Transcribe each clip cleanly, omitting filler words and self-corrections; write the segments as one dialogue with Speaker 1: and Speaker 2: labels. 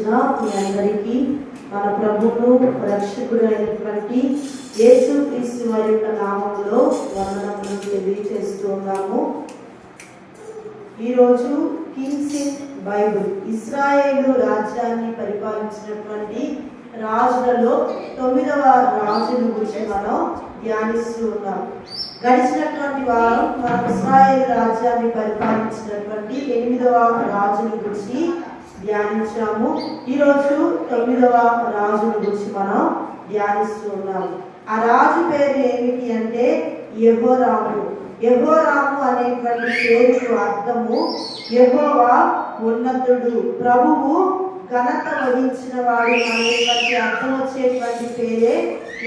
Speaker 1: వచ్చిన మీ అందరికీ మన ప్రభువును రక్షకుడు అయినటువంటి యేసుక్రీస్తు వారి యొక్క నామములో వందనములు తెలియజేస్తూ ఉన్నాము. ఈరోజు కింగ్స్ ఇన్ బైబిల్ ఇశ్రాయేలు రాజ్యాన్ని పరిపాలించినటువంటి రాజులలో 9వ రాజును గురించి మనం ధ్యానిస్తూ ఉన్నాం. గడిచినటువంటి వారం మనం ఇశ్రాయేలు రాజ్యాన్ని పరిపాలించినటువంటి 8వ రాజును గురించి ధ్యానించాము. ఈరోజు 9వ రాజును గురించి మనం ధ్యానిస్తూ ఉన్నాము. ఆ రాజు పేరు ఏమిటి అంటే యెహోరాము. యెహోరాము అనేటువంటి పేరుకు అర్థము యెహోవా ఉన్నతుడు, ప్రభువు ఘనత వహించిన వాడు అనేటువంటి అర్థం వచ్చేటువంటి పేరే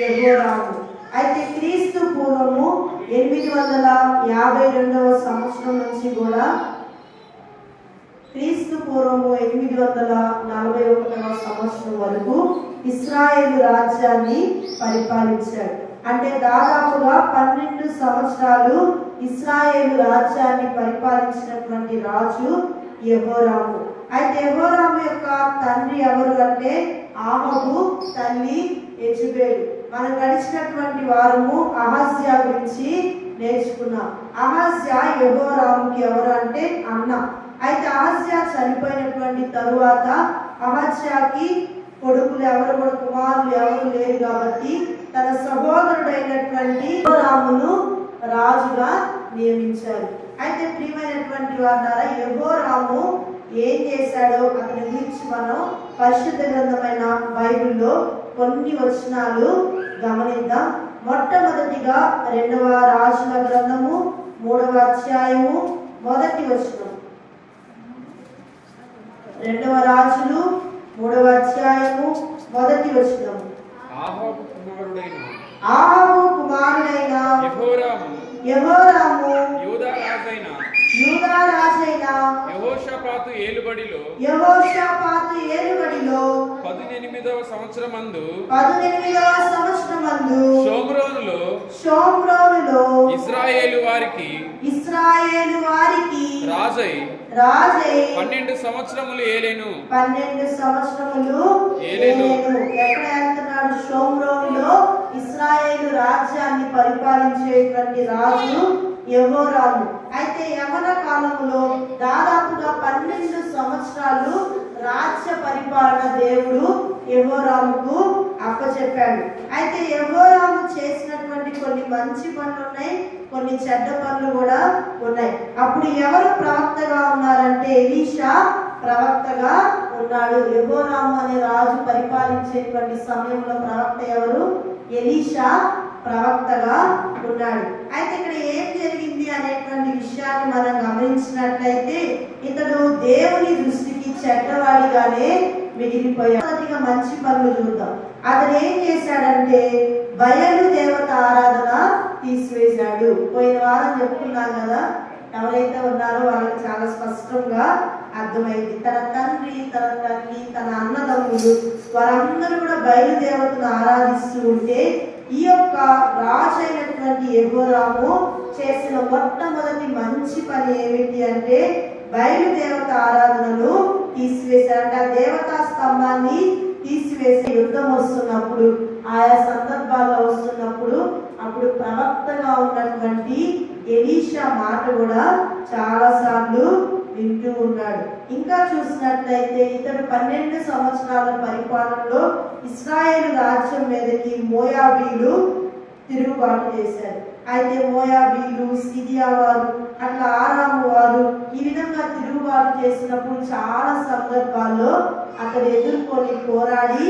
Speaker 1: యెహోరాము. అయితే క్రీస్తు పూర్వము 852వ సంవత్సరం నుంచి కూడా క్రీస్తు పూర్వము 841వ సంవత్సరం వరకు ఇశ్రాయేలు రాజ్యాన్ని పరిపాలించాడు. అంటే దాదాపుగా 12 సంవత్సరాలు ఇశ్రాయేలు రాజ్యాన్ని పరిపాలించినటువంటి రాజు యెహోరాము. అయితే యెహోరాము యొక్క తండ్రి ఎవరు అంటే ఆహాబు, తల్లి యెజబెలు. మనం గడిచినటువంటి వారము అహజ్యా గురించి నేర్చుకున్నాం. అహజ్యా యెహోరాముకి ఎవరు అంటే అన్న. అయితే అహజ్యా చనిపోయినటువంటి తరువాత అహజ్యాకి కొడుకులు ఎవరు కూడా కుమారులు ఎవరు లేరు కాబట్టి తన సహోదరుడైనటువంటి యెహోరామును రాజుగా నియమించారు. అయితే ప్రియమైనటువంటి వారు యెహోరాము ఏం చేశాడో అతని గురించి మనం పరిశుద్ధ గ్రంథమైన బైబిల్లో కొన్ని వచనాలు గమనిద్దాం. మొట్టమొదటిగా 2వ రాజుల గ్రంథము 3వ అధ్యాయము 1వ వచనం. 2వ రాజులు 3వ అధ్యాయము 1వ వచనం.
Speaker 2: ఆహాబు కుమారుడైన యెహోరాము యూదా రాజైన యెహోషాపాతు ఏలుబడిలో 18వ సంవత్సరమందు షోమ్రోనులో ఇశ్రాయేలు వారికి రాజై 12 సంవత్సరములు ఏలెను.
Speaker 1: 12 సంవత్సరములు ఏలెను. ఎక్కడ వెళ్తున్నాడు? షోమ్రోనులో ఇశ్రాయేలు రాజ్యాన్ని పరిపాలించేటువంటి రాజు యెహోరాము. అయితే యవన కాలంలో దాదాపుగా 12 సంవత్సరాలు రాజ్య పరిపాలన దేవుడు యెహోరాముకు అప్పచెప్పాడు. అయితే యెహోరాము చేసినటువంటి కొన్ని మంచి పనులు ఉన్నాయి, కొన్ని చెడ్డ పనులు కూడా ఉన్నాయి. అప్పుడు ఎవరు ప్రవక్తగా ఉన్నారంటే ఎలీషా ప్రవక్తగా ఉన్నాడు. యెహోరాము అనే రాజు పరిపాలించేటువంటి సమయంలో ప్రవక్త ఎవరు? ఎలీషా ప్రవక్తగా ఉన్నాడు. అయితే ఇక్కడ ఏం జరిగింది అనేటువంటి విషయాన్ని మనం గమనించినట్లయితే ఇతడు దేవుని దృష్టికి చెడ్డవాడిగానే మిగిలిపోయాడు. మంచి పనులు చూద్దాం. అతను ఏం చేశాడంటే బయలు దేవత ఆరాధన తీసివేశాడు. పోయిన వారం చెప్పుకున్నాం కదా, ఎవరైతే ఉన్నారో వాళ్ళకి చాలా స్పష్టంగా అర్థమైంది. తన తండ్రి, తన తల్లి, తన అన్నదమ్ములు వారందరూ కూడా బయలుదేవతను ఆరాధిస్తూ ఉంటే ఈ యొక్క రాజు అయినటువంటి యెహోరాము చేసిన మొట్టమొదటి మంచి పని ఏమిటి అంటే బయలుదేవత ఆరాధనను తీసివేశారంట. ఆ దేవతా స్తంభాన్ని తీసివేసి యుద్ధం వస్తున్నప్పుడు, ఆయా సందర్భాల్లో వస్తున్నప్పుడు అప్పుడు ప్రవక్తగా ఉన్నటువంటి ఎలీషా మాట కూడా చాలా సార్లు వింటూ ఉన్నాడు. ఇంకా చూసినట్లయితే ఇతడు 12 సంవత్సరాల పరిపాలనలో ఇశ్రాయేలు రాజ్యం మీదకి మోయాబీలు తిరుగుబాటు చేశారు. అయితే మోయాబీలు, సిరియా వారు, అట్లా ఆరాము వారు ఈ విధంగా తిరుగుబాటు చేసినప్పుడు చాలా సందర్భాల్లో అతడు ఎదుర్కొని పోరాడి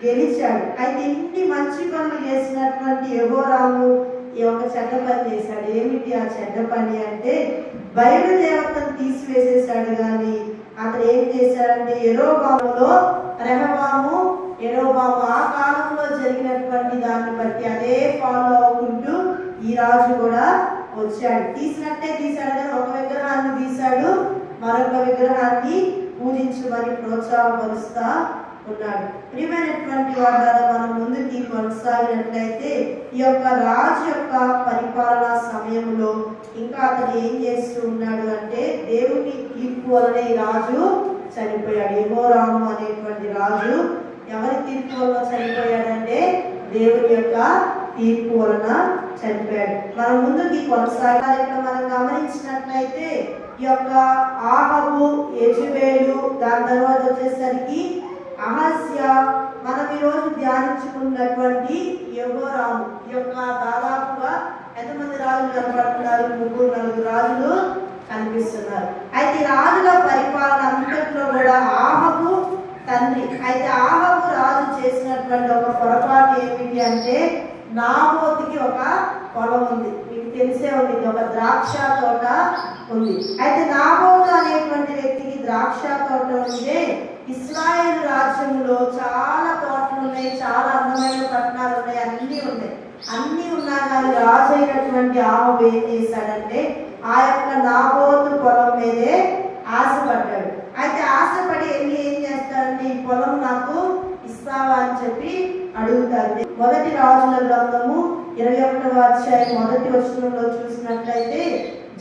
Speaker 1: గెలిచాడు. అయితే ఇన్ని మంచి పనులు చేసినటువంటి యెహోరాము ఈ ఒక చెడ్డ పని చేశాడు. ఏమిటి ఆ చెడ్డ పని అంటే బయలుదేవతను తీసివేసేశాడు. కానీ అతను ఏం చేశాడంటే యెరోబాము ఆ కాలంలో జరిగినటువంటి దాన్ని బట్టి అదే ఫాలో అవ్వుకుంటూ ఈ రాజు కూడా వచ్చాడు. తీసినట్టే తీశాడు కానీ ఒక విగ్రహాన్ని తీశాడు, మరొక విగ్రహాన్ని పూజించమని ప్రోత్సాహపరుస్తా ఉన్నాడు. ప్రియమైనటువంటి వారి ద్వారా మనం ముందుకి కొనసాగినట్లయితే ఈ యొక్క రాజు యొక్క పరిపాలనా సమయంలో ఇంకా అతను ఏం చేస్తూ ఉన్నాడు అంటే దేవుని తీర్పు వలన ఈ రాజు చనిపోయాడు. యెహోరాము అనేటువంటి రాజు ఎవరి తీర్పు వలన చనిపోయాడంటే దేవుని యొక్క తీర్పు వలన చనిపోయాడు. మనం ముందుకి కొనసాగాలి. మనం గమనించినట్లయితే ఈ యొక్క ఆహాబు, యెజెబెలు, దాని తర్వాత వచ్చేసరికి అహజ్యా, మనం ఈరోజు ధ్యానించుకున్నటువంటి యెహోరాము ఈ యొక్క దాదాపుగా ఎంతమంది రాజులు కనబడుతున్నారు? 3-4 రాజులు కనిపిస్తున్నారు. అయితే రాజుల పరిపాలన అంతట్లో కూడా ఆహాబు తండ్రి. అయితే ఆహాబు రాజు చేసినటువంటి ఒక పొరపాటు ఏమిటి అంటే నాబోతుకి ఒక పొలం ఉంది, మీకు తెలిసే ఉంది, ఒక ద్రాక్ష తోట ఉంది. అయితే నాబోతు అనేటువంటి వ్యక్తికి ద్రాక్ష తోట ఉంటే ఇశ్రాయేలు రాజ్యంలో చాలా తోటలు ఉన్నాయి, చాలా అందమైన పట్టణాలు ఉన్నాయి, అన్నీ ఉన్నాయి. అన్నీ ఉన్నా కానీ రాజు అయినటువంటి ఆహాబు ఏం చేశాడంటే ఆ యొక్క నాబోతు పొలం మీదే ఆశపడ్డాడు. అయితే ఆశపడి వెళ్ళి ఏం చేస్తాడంటే ఈ పొలం నాకు ఇస్తావా అని చెప్పి అడుగుతారు. మొదటి రాజుల గ్రంథము 21వ అధ్యాయం 1వ వచనంలో చూసినట్లయితే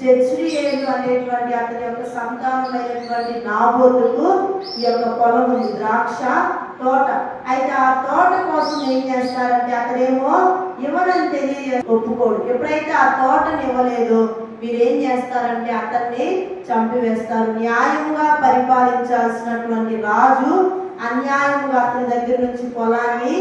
Speaker 1: జెజ్రీయేలు అనేటువంటి అతని యొక్క సంతానమైనటువంటి నాబోతుకు ఈ యొక్క పొలం ఉంది, ద్రాక్ష తోట. అయితే ఆ తోట కోసం ఏం చేస్తారంటే అతడేమో ఇవ్వనని ఒప్పుకోడు. ఎప్పుడైతే ఆ తోటని ఇవ్వలేదో మీరేం చేస్తారంటే అతన్ని చంపివేస్తారు. న్యాయంగా పరిపాలించాల్సినటువంటి రాజు అన్యాయంగా అతని దగ్గర నుంచి పొలాన్ని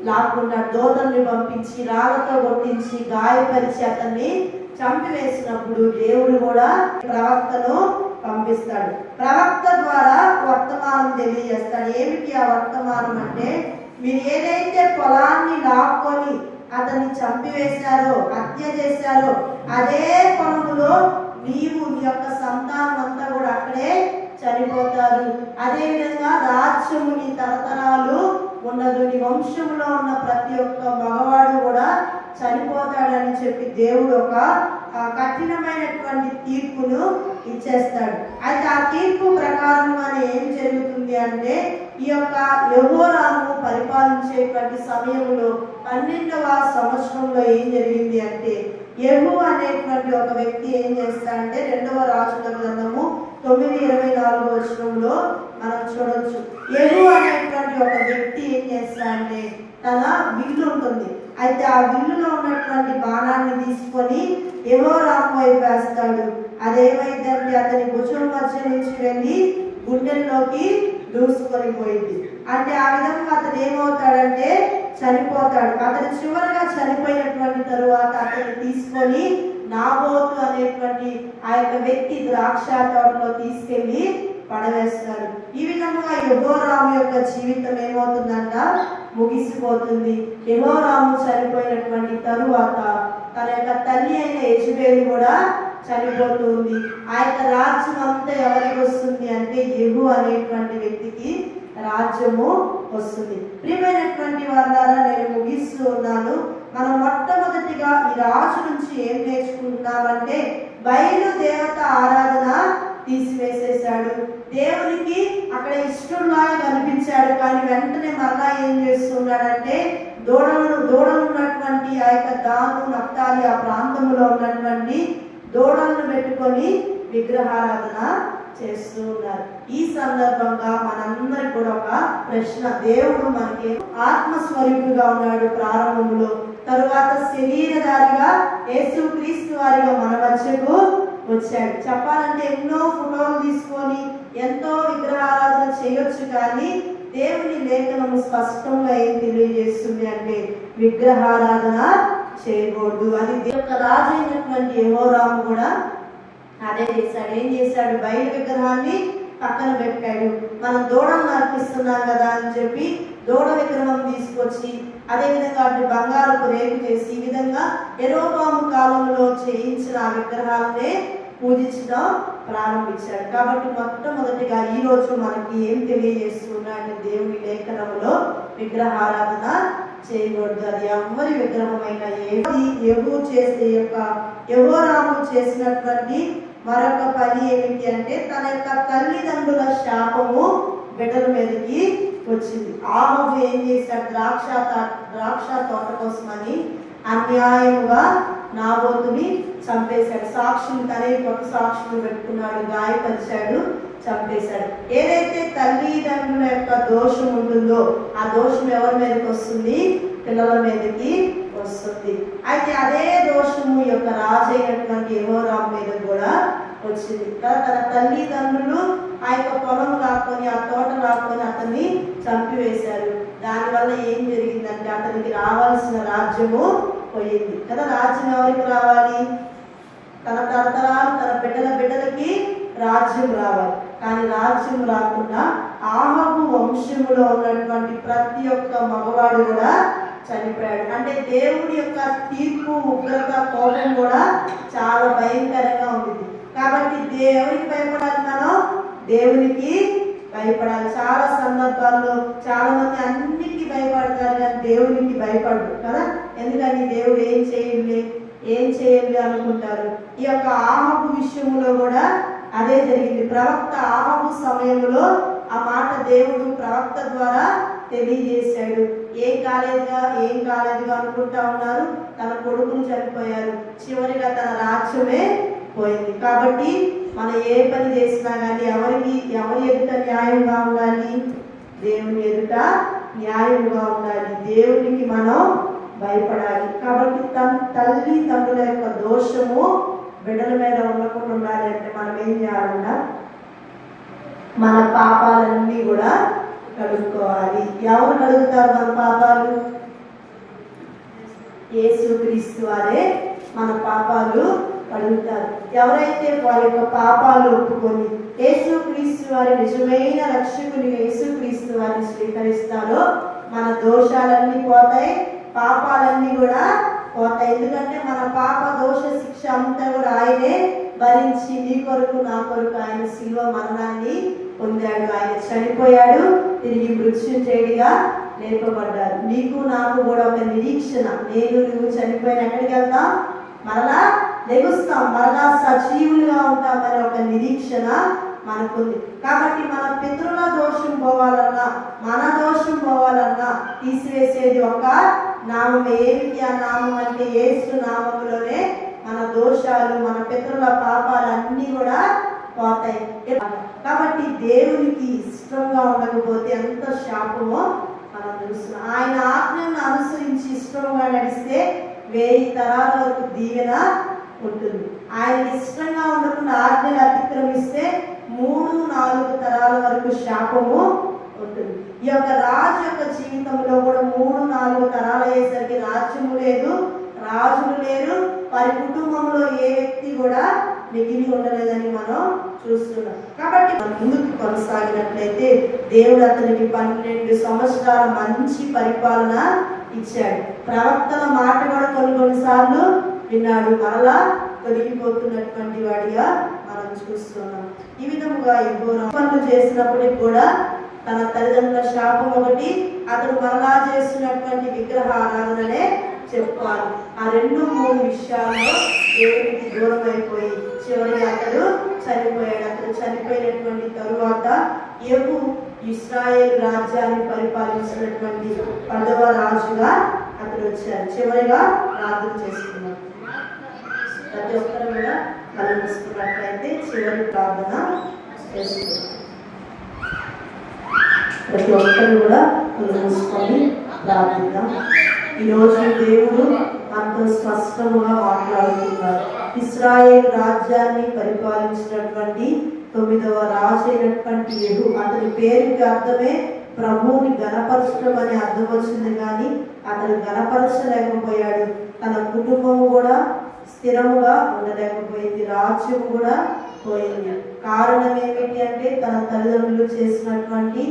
Speaker 1: లాక్కుండా దూతల్ని పంపించి రాళ్లతో కొట్టించి గాయపరిచి అతన్ని చంపివేసినప్పుడు దేవుడు కూడా ప్రవక్తను పంపిస్తాడు. ప్రవక్త ద్వారా వర్తమానం తెలియజేస్తాడు. ఏమిటి ఆ వర్తమానం అంటే మీరు ఏదైతే పొలాన్ని లాక్కొని అతన్ని చంపివేశారో, హత్య చేశారో, అదే పొలములో నీవు నీ యొక్క సంతానం అంతా కూడా అక్కడే చనిపోతారు. అదే విధంగా రాజ్యము నీ తరతరాలు ఉండదు, నీ వంశంలో ఉన్న ప్రతి ఒక్క మగవాడు కూడా చనిపోతాడని చెప్పి దేవుడు ఒక కఠినమైనటువంటి తీర్పును ఇచ్చేస్తాడు. అయితే ఆ తీర్పు ప్రకారంగానే ఏం జరుగుతుంది అంటే ఈ యొక్క యెహోరాము పరిపాలించేటువంటి సమయంలో 12వ సంవత్సరంలో ఏం జరిగింది అంటే యెహూ అనేటువంటి ఒక వ్యక్తి ఏం చేస్తాడంటే 2వ రాజుల గ్రంథము 9:24 వచనంలో మనం చూడొచ్చు. యెహూ అనేటువంటి ఒక వ్యక్తి ఏం చేస్తాడంటే తన విల్లు ఉంటుంది. అయితే ఆ విల్లులో ఉన్నటువంటి బాణాన్ని తీసుకొని యెహోరాము వైపు వేస్తాడు. అదేమైందంటే అతని భుజం మధ్య నుంచి వెళ్ళి గుండెల్లోకి దూసుకొని పోయింది. అంటే ఆ విధంగా అతను ఏమవుతాడంటే చనిపోతాడు. అతను చివరిగా చనిపోయినటువంటి తరువాత అతన్ని తీసుకొని నాబోతు అనేటువంటి ఆ యొక్క వ్యక్తి ద్రాక్ష తోటలో తీసుకెళ్లి పడవేస్తారు. ఈ విధంగా యెహోరాము యొక్క జీవితం ఏమవుతుందంట ముగిసిపోతుంది. యెహోరాము చనిపోయినటువంటి తరువాత తన యొక్క తల్లి అయిన యెజెబెలు కూడా చనిపోతుంది. ఆ యొక్క రాజ్యం అంతా ఎవరికి వస్తుంది అంటే యెహూ అనేటువంటి వ్యక్తికి రాజ్యము వస్తుంది. ప్రియమైనటువంటి వారులారా, నేను ముగిస్తూ ఉన్నాను. మనం మొట్టమొదటిగా ఈ రాజు నుంచి ఏం నేర్చుకుంటున్నామంటే బయలు దేవత ఆరాధన తీసివేసేశాడు. దేవునికి అక్కడ ఇష్టంలాగా కనిపించాడు, కానీ వెంటనే మరలా ఏం చేస్తున్నాడంటే దూడలు ఉన్నటువంటి ఆ యొక్క దాను నప్తాలి ఆ ప్రాంతంలో ఉన్నటువంటి దూడలను పెట్టుకొని విగ్రహారాధన చేస్తూ ఉన్నారు. ఈ సందర్భంగా మనందరికి కూడా ఒక ప్రశ్న. దేవుడు మనకి ఆత్మస్వరూపుగా ఉన్నాడు ప్రారంభంలో, తరువాత శరీరధారిగా యేసుక్రీస్తు వారిగా మన మధ్యకు వచ్చాడు. చెప్పాలంటే ఎన్నో ఫోటోలు తీసుకొని ఎంతో విగ్రహారాధన చేయొచ్చు, కానీ దేవుని లేఖనము స్పష్టంగా ఏం తెలియజేస్తుంది అంటే విగ్రహారాధన చేయకూడదు. అది యొక్క రాజు అయినటువంటి యెహోరాము కూడా అదే చేశాడు. ఏం చేశాడు? బయలు విగ్రహాన్ని పక్కన పెట్టాడు. మనం దూడను అర్పిస్తున్నాం కదా అని చెప్పి దూడ విగ్రహం తీసుకొచ్చి అదేవిధంగా అటు బంగారపు రేపు చేసి ఈ విధంగా యెరోబాము కాలంలో చేయించిన ఆ విగ్రహాలనే పూజించడం ప్రారంభించాడు. కాబట్టి మొట్టమొదటిగా ఈ రోజు మనకి ఏం తెలియజేస్తున్నాడు? దేవుని లేఖనంలో విగ్రహారాధన చేయకూడదు. అది ఎవరి విగ్రహమైనా యెహోరాము చేసినటువంటి మరొక పని ఏమిటి అంటే తన యొక్క తల్లిదండ్రుల శాపము బిడ్డల మీదకి వచ్చింది. ఆహాబు ఏం చేశాడు? ద్రాక్ష తోట కోసమని అన్యాయముగా నాబోతుని చంపేశాడు. సాక్షులు అనేక సాక్షులు పెట్టుకున్నాడు, గాయపరిచాడు. చంపేశాడు. ఏదైతే తల్లిదండ్రుల యొక్క దోషం ఉంటుందో ఆ దోషం ఎవరి మీదకి వస్తుంది? పిల్లల మీదకి వస్తుంది. అయితే అదే దోషము యొక్క రాజు అయినటువంటి యెహోరాము మీద కూడా వచ్చింది. తన తల్లిదండ్రులు ఆ యొక్క పొలం లాక్కొని, ఆ తోట లాక్కొని అతన్ని చంపివేశారు. దానివల్ల ఏం జరిగిందంటే అతనికి రావాల్సిన రాజ్యము పోయింది కదా. రాజ్యం ఎవరికి రావాలి? తన తరతరాలు తన బిడ్డలకి రాజ్యం రావాలి. కానీ రాజ్యం రాకుండా ఆహాబు వంశములో ఉన్నటువంటి ప్రతి ఒక్క మగవాడు కూడా చనిపోయాడు. అంటే దేవుడి యొక్క తీర్పు, ఉగ్రత, కోపం కూడా చాలా భయంకరంగా ఉంది. కాబట్టి ఎవరికి భయపడాలి? మనం దేవునికి భయపడాలి. చాలా సందర్భాల్లో చాలా మంది అన్నిటికీ భయపడతారు కానీ దేవునికి భయపడరు కదా. ఎందుకని దేవుడు ఏం చేయాలి అనుకుంటారు. ఈ యొక్క ఆహాబు విషయంలో కూడా అదే జరిగింది. ప్రవక్త ఆహాబు సమయంలో ఆ మాట దేవుడు ప్రవక్త ద్వారా తెలియజేశాడు. ఏం కాలేదుగా అనుకుంటా ఉన్నారు. తన కొడుకులు చనిపోయారు. చివరిగా తన రాజ్యమే పోయింది. కాబట్టి మనం ఏ పని చేసినా కానీ ఎవరి ఎదుట న్యాయంగా ఉండాలి? దేవుని ఎదుట న్యాయంగా ఉండాలి. దేవునికి మనం భయపడాలి. కాబట్టి తల్లిదండ్రుల యొక్క దోషము బిడ్డల మీద ఉండకుండా ఉండాలి అంటే మనం ఏం చేయాలన్నా మన పాపాలన్నీ కూడా కడుక్కోవాలి. ఎవరు కడుగుతారు మన పాపాలు? యేసుక్రీస్తు వారే మన పాపాలు కడుగుతారు. ఎవరైతే వారి యొక్క పాపాలు ఒప్పుకొని యేసుక్రీస్తు వారి నిజమైన రక్షకునిగా యేసుక్రీస్తు వారిని స్వీకరిస్తారో మన దోషాలన్నీ పోతాయి, పాపాలన్నీ కూడా పోతాయి. ఎందుకంటే మన పాప దోష శిక్ష అంతా కూడా ఆయనే భరించి నీ కొరకు నా కొరకు ఆయన శిలువ మరణాన్ని పొందాడు. ఆయన చనిపోయాడు, తిరిగి మృత్యుంజయుడిగా లేపబడ్డారు. నీకు నాకు కూడా ఒక నిరీక్షణ. నువ్వు చనిపోయిన ఎక్కడికి వెళ్తాం? మరలా లెగుస్తాం, మరలా సజీవులుగా ఉంటామనే ఒక నిరీక్షణ మనకుంది. కాబట్టి మన పితరుల దోషం పోవాలన్నా, మన దోషం పోవాలన్నా తీసివేసేది ఒక నామం. ఏమిటి ఆ నామం అంటే యేసు నామములోనే మన దోషాలు, మన పితరుల పాపాలు అన్నీ కూడా పోతాయి. కాబట్టి దేవునికి ఇష్టంగా ఉండకపోతే ఎంత శాపమో మనం తెలుస్తున్నాం. ఆయన ఆజ్ఞను అనుసరించి ఇష్టంగా నడిస్తే 1000 తరాల వరకు దీవెన ఉంటుంది. ఆయన ఇష్టంగా ఉండకుండా ఆజ్ఞలు అతిక్రమిస్తే 3-4 తరాల వరకు శాపము ఉంటుంది. ఈ యొక్క రాజు యొక్క జీవితంలో కూడా 3-4 తరాలు అయ్యేసరికి రాజ్యము లేదు, రాజులు లేరు, వారి కుటుంబంలో ఏ వ్యక్తి కూడా మిగిలి ఉండలేదని మనం చూస్తున్నాం. కాబట్టి మనం ముందుకు కొనసాగినట్లయితే దేవుడు అతనికి 12 సంవత్సరాల మంచి పరిపాలన ఇచ్చాడు. ప్రవక్తల మాట కూడా కొన్నిసార్లు విన్నాడు. మరలా తొలగిపోతున్నటువంటి వాడిగా మనం చూస్తున్నాం. ఈ విధముగా పనులు చేసినప్పటికి కూడా తన తల్లిదండ్రుల శాపం ఒకటి, అతడు మరలా చేస్తున్నటువంటి విగ్రహ ఆరాధననే చెప్పుకోవాలి. ఆ 2-3 విషయాల్లో దేవునికి దూరం అయిపోయి చివరికి అతడు చనిపోయాడు. అతడు చనిపోయినటువంటి తరువాత యెహూ ఇశ్రాయేలు రాజ్యాన్ని పరిపాలించినటువంటి 10వ రాజుగా అతడు వచ్చారు. చివరిగా ప్రార్థన చేసుకున్నాడు. ప్రతి ఒక్కరు కూడా కళ్ళు మూసుకున్నట్లయితే చివరి ప్రార్థన చేసుకున్నాం. ప్రతి ఒక్కరు కూడా కళ్ళు మూసుకొని ప్రార్థిద్దాం. ఈరోజు దేవుడు మనతో స్పష్టంగా మాట్లాడుతున్నారు. ఇశ్రాయేలు రాజ్యాన్ని పరిపాలించినటువంటి 9వ రాజు అయినటువంటి యెహూ, అతని పేరుకి అర్థమే ప్రభువుని గణపరచడం అని అర్థం వచ్చింది. కానీ అతను గణపరచలేకపోయాడు. తన కుటుంబము కూడా స్థిరముగా ఉండలేకపోయింది, రాజ్యం కూడా పోయింది. కారణం ఏమిటి అంటే తన తల్లిదండ్రులు చేసినటువంటి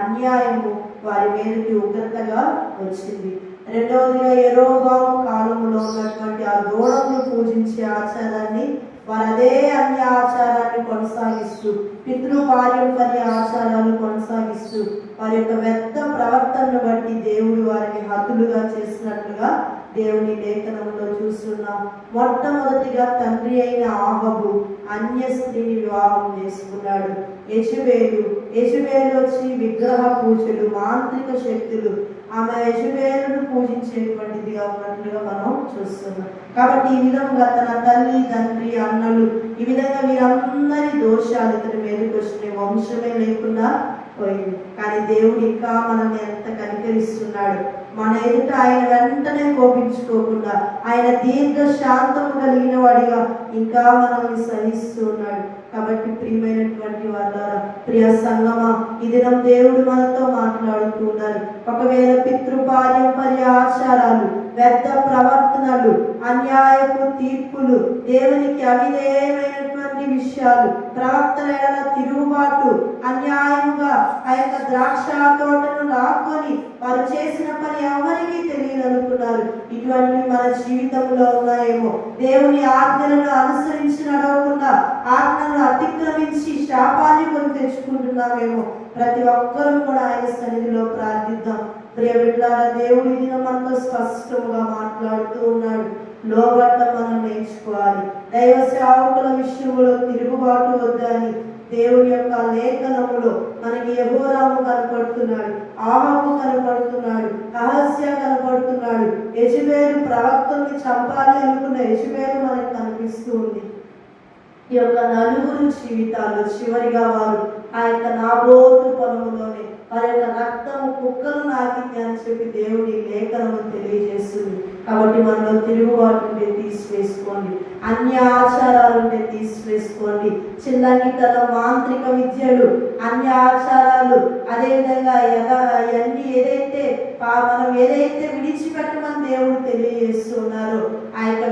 Speaker 1: అన్యాయము వారి మీదకి ఉగ్రతగా వచ్చింది. రెండవదిగా యెరోబాము కాలంలో ఉన్నటువంటి ఆ దూడలను పూజించే ఆచారాన్ని వారు అదే అన్ని ఆచారాన్ని కొనసాగిస్తూ, పితృపారంపర్య ఆచారాలు కొనసాగిస్తూ వారి యొక్క వ్యర్థ ప్రవర్తనను బట్టి దేవుడు వారిని హతులుగా చేసినట్లుగా దేవుని లేఖనంలో చూస్తున్నాం. మొట్టమొదటిగా తండ్రి అయిన ఆహాబు అన్య స్త్రీని వివాహం చేసుకున్నాడు. యెజబేలు వచ్చి విగ్రహ పూజలు, మాంత్రిక శక్తులు, ఆమె యెజబెలును పూజించేటువంటిదిగా ఉన్నట్లుగా మనం చూస్తున్నాం. కాబట్టి ఈ విధంగా తన తల్లి, తండ్రి, అన్నలు ఈ విధంగా వీరందరి దోషాలు ఇతని మీదకి వచ్చినాయి. వంశమే లేకుండా పోయింది. కానీ దేవుడు ఇంకా మనల్ని ఎంత కనికరిస్తున్నాడు. మన ఎదుట ఆయన వెంటనే కోపించుకోకుండా ఆయన దీర్ఘ శాంతము కలిగిన వాడిగా ఇంకా మనల్ని సహిస్తున్నాడు. కాబట్టి ప్రియమైనటువంటి వాళ్ళారా, ప్రియ సంగమా, ఈ దినం దేవుడు మనతో మాట్లాడుతూ ఉన్నారు. ఒకవేళ పితృపారంపర్య ఆచారాలు, వ్యర్థ ప్రవర్తనలు, అన్యాయపు తీర్పులు, దేవునికి అవిధేయమైనటువంటి విషయాలు, ప్రవర్తన ఎడల తిరుగుబాటు, అన్యాయముగా ఆ యొక్క ద్రాక్ష తోటను లాక్కొని వారు చేసిన పని ఎవరికి తెలియదనుకున్నారు. ఇటువంటివి మన జీవితంలో ఉన్నాయేమో. దేవుని ఆజ్ఞలను అనుసరించి నడవకుండా ఆజ్ఞలను అతిక్రమించి శాపాన్ని కొని తెచ్చుకుంటున్నామేమో. ప్రతి ఒక్కరూ కూడా ఆయన సన్నిధిలో ప్రార్థిద్దాం. ప్రియ బిడ్డలారా, దేవుడి దినం మనతో స్పష్టంగా మాట్లాడుతూ ఉన్నాడు. లోబట్ట మనం నేర్చుకోవాలి. దైవ సేవకుల విషయంలో తిరుగుబాటు వద్దని దేవుని యొక్క లేఖనములో మనకి యెహోరాము కనపడుతున్నాడు, ఆహాబు కనపడుతున్నాడు, అహస్య కనపడుతున్నాడు, యెజబెలు ప్రవక్తల్ని చంపాలి అనుకున్న యెజబెలు మనకు కనిపిస్తూ ఉంది. ఈ యొక్క నలుగురు జీవితాలు చివరిగా వారు ఆ యొక్క నాబోతు పొలములోనే వారి యొక్క రక్తము కుక్కలు నాకింది అని చెప్పి దేవుని లేఖనము తెలియజేస్తుంది. కాబట్టి మనలో తిరుగుబాటు ఉంటే తీసివేసుకోండి, అన్య ఆచారాలు ఉంటే తీసివేసుకోండి. చిల్లంగితల మాంత్రిక విద్యలు, అన్య ఆచారాలు, అదేవిధంగా అవన్నీ ఏదైతే మనం విడిచిపెట్టమని దేవుడు తెలియజేస్తున్నారో ఆ యొక్క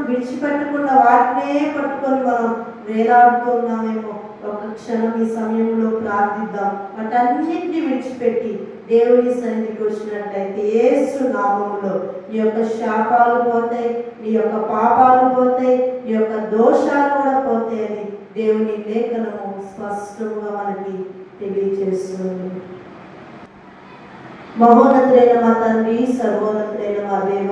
Speaker 1: విడిచిపెట్టకుండా వాటినే పట్టుకొని మనం వేలాడుతున్నామేమో. ఒక క్షణం ఈ సమయంలో ప్రార్థిద్దాం. వాటన్నింటినీ విడిచిపెట్టి దేవుని సన్నిధికి వచ్చినట్లయితే యేసు నామములో నీ యొక్క శాపాలు పోతాయి, నీ యొక్క పాపాలు పోతాయి, నీ యొక్క దోషాలు కూడా పోతాయని దేవుని లేఖనము స్పష్టంగా మనకి తెలియజేస్తుంది. మహోన్నతులైన మా తండ్రి, సర్వోన్నతులైన మా దేవ,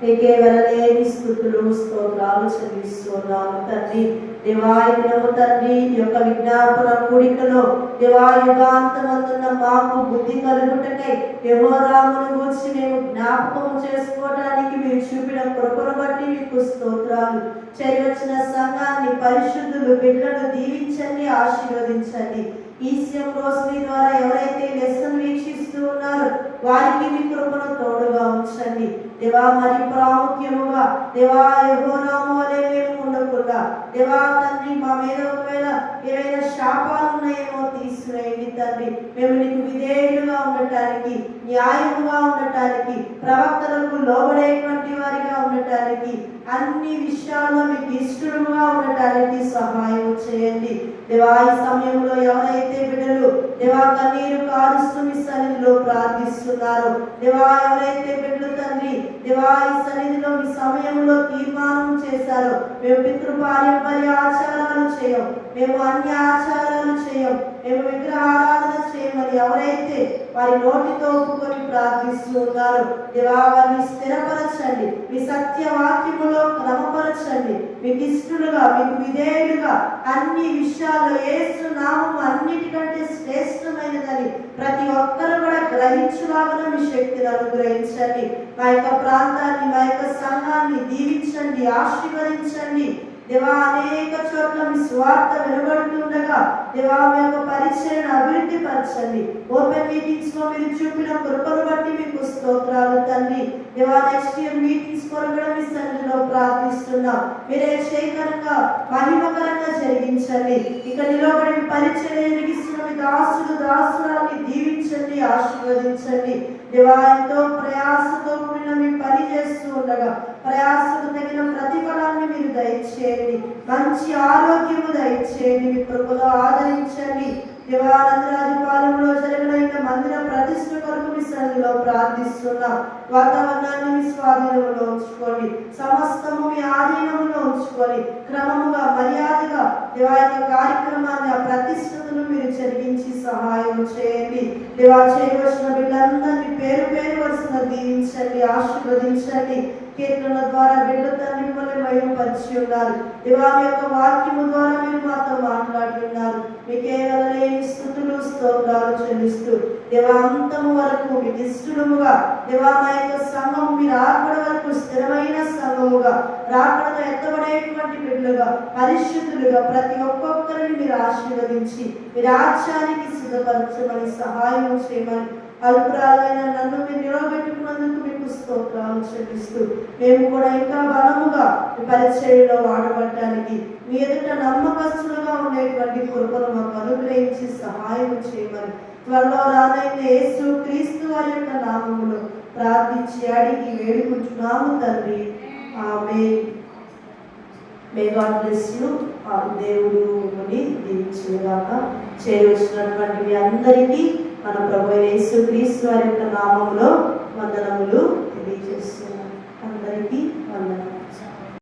Speaker 1: నీకే వెలలేని స్తుతులు స్తోత్రాలు చెల్లిస్తున్నాము తండ్రి. దేవాయునము తండ్రి, ఈ యొక్క విజ్ఞాపన కూడికలో దేవాయుగాంతమందున్న మాకు బుద్ధి కలుగుటకై యెహోరామును గూర్చి మేము జ్ఞాపకం చేసుకోవడానికి మీరు చూపిన కృపను బట్టి మీకు స్తోత్రాలు. చేరవచ్చిన సంఘాన్ని, పరిశుద్ధులు, బిడ్డలను దీవించండి, ఆశీర్వదించండి. ఈశ్యం రోస్మి ద్వారా ఎవరైతే లెసన్ వీక్షిస్తూ ఉన్నారో వారికి మీ కృపను తోడుగా ఉంచండి దేవా. మరి ప్రాముఖ్యముగా దేవా యెహోరాము వలె మేము ఉండకుండా దేవా తండ్రి, మా మీద ఒకవేళ ఏవైనా శాపాలు ఉన్నాయేమో తీసివేయండి తండ్రి. మేము నీకు విధేయులుగా ఉండటానికి, న్యాయముగా ఉండటానికి, ప్రవక్తలకు లోబడేటువంటి వారిగా ఉండటానికి, అన్ని విషయాల్లో మీకు ఇష్టముగా ఉండటానికి సహాయం చేయండి దేవా. ఈ సమయంలో ఎవరైతే బిడ్డలు దేవా కన్నీరు కారుస్తూ మీ సన్నిధిలో ప్రార్థిస్తున్నారో దేవా, ఎవరైతే బిడ్డలు తండ్రి దేవా ఈ సన్నిధిలో మీ సమయంలో తీర్మానం చేశారో మేము పితృపారంపర్య ఆచారాలు చేయం, మేము అన్య ఆచారాలు చేయం, మేము విగ్రహారాధన చేయమని ఎవరైతే వారి నోటితో ఒప్పుకొని ప్రార్థిస్తూ ఉన్నారో దేవా వారిని స్థిరపరచండి, మీ సత్యవాక్యములో క్రమపరచండి. మీకు ఇష్టలుగా, మీకు విధేయులుగా అన్ని విషయాల్లో యేసు నామము అన్నిటికంటే శ్రేష్టమైనదని ప్రతి ఒక్కరు కూడా గ్రహించులాగా మీ శక్తిని అనుగ్రహించండి. మా యొక్క ప్రాంతాన్ని, మా యొక్క సంఘాన్ని దీవించండి, ఆశీర్వదించండి దేవా. అనేక చోట్ల మీ స్వార్థ వెలువడుతుండగా దేవా మీ యొక్క పరిచయను అభివృద్ధి పరచండి. ఓపెన్ మీటింగ్స్ లో మీరు చూపిన కృపను బట్టి మీకు స్తోత్రాలు తండ్రి దేవా. నెక్స్ట్ ఇయర్ మీటింగ్స్ కొరకు మీ సన్నిధిలో ప్రార్థిస్తున్నాం. మీరే శేఖరంగా మహిమకరంగా జరిగించండి. ఇక నిలబడి పరిచయం జరిగిస్తున్న మీ దాసులు దాసురాల్ని దీవించండి, ఆశీర్వదించండి దేవా. ఎంతో ప్రయాసతో కూడిన మీ పని చేస్తూ ఉండగా ప్రయాసకు తగిన ప్రతిఫలాన్ని మీరు దయచేయండి, మంచి ఆరోగ్యము దయచేయండి, మీ కృపలో ఆదరించండి దేవా. నందరాజుపాలెంలో జరిగిన ఇంకా మందిర ప్రతిష్ఠ కొరకు మీ సన్నిధిలో ప్రార్థిస్తున్నాం. వాతావరణాన్ని మీ స్వాధీనంలో ఉంచుకోండి, సమస్తము మీ ఆధీనంలో ఉంచుకొని క్రమముగా మర్యాదగా దేవా యొక్క కార్యక్రమాన్ని, ఆ ప్రతిష్ఠతను మీరు జరిగించి సహాయం చేయండి దేవా. చేయవలసిన బిడ్డలందరినీ పేరు పేరు వరుసగా దీవించండి, ఆశీర్వదించండి. కీర్తనల ద్వారా బిడ్డ తండ్రి మిమ్మల్ని మహిమపరిచి ఉన్నారు దేవా. మీ యొక్క వాక్యము ద్వారా మీరు మాతో మాట్లాడుతున్నారు మీకే వదలేని స్తుతులు స్తోత్రాలు చెల్లిస్తూ దేవా అంతము వరకు మీకు ఇష్టముగా దేవా మా యొక్క సంఘం మీరు రాకడ వరకు స్థిరమైన సంఘముగా రాకడతో ఎత్తబడేటువంటి బిడ్డలుగా పరిశుద్ధులుగా ప్రతి ఒక్కొక్కరిని మీరు ఆశీర్వదించి మీ రాజ్యానికి సిద్ధపరచమని సహాయం చేయమని అల్పురాలైన నన్ను మీరు నిలబెట్టుకున్నందుకు మీకు స్తోత్రాలు చెల్లిస్తూ మేము కూడా ఇంకా బలముగా మీ పరిచర్యలో వాడబడటానికి మీ ఎదుట నమ్మకస్తులుగా ఉండేటువంటి కృపను మాకు అనుగ్రహించి సహాయం చేయమని త్వరలో రానైన యేసు క్రీస్తు వారి యొక్క నామములో ప్రార్థించి అడిగి వేడుకుంటున్నాము తండ్రి. Amen. May God bless you. దేవుడు మిమ్మల్ని దీవించుగాక. చేరవచ్చినటువంటి మీ అందరికీ మన ప్రభు యేసు క్రీస్తు వారి యొక్క నామములో వందనములు తెలియజేస్తున్నాను. అందరికీ వందనములు.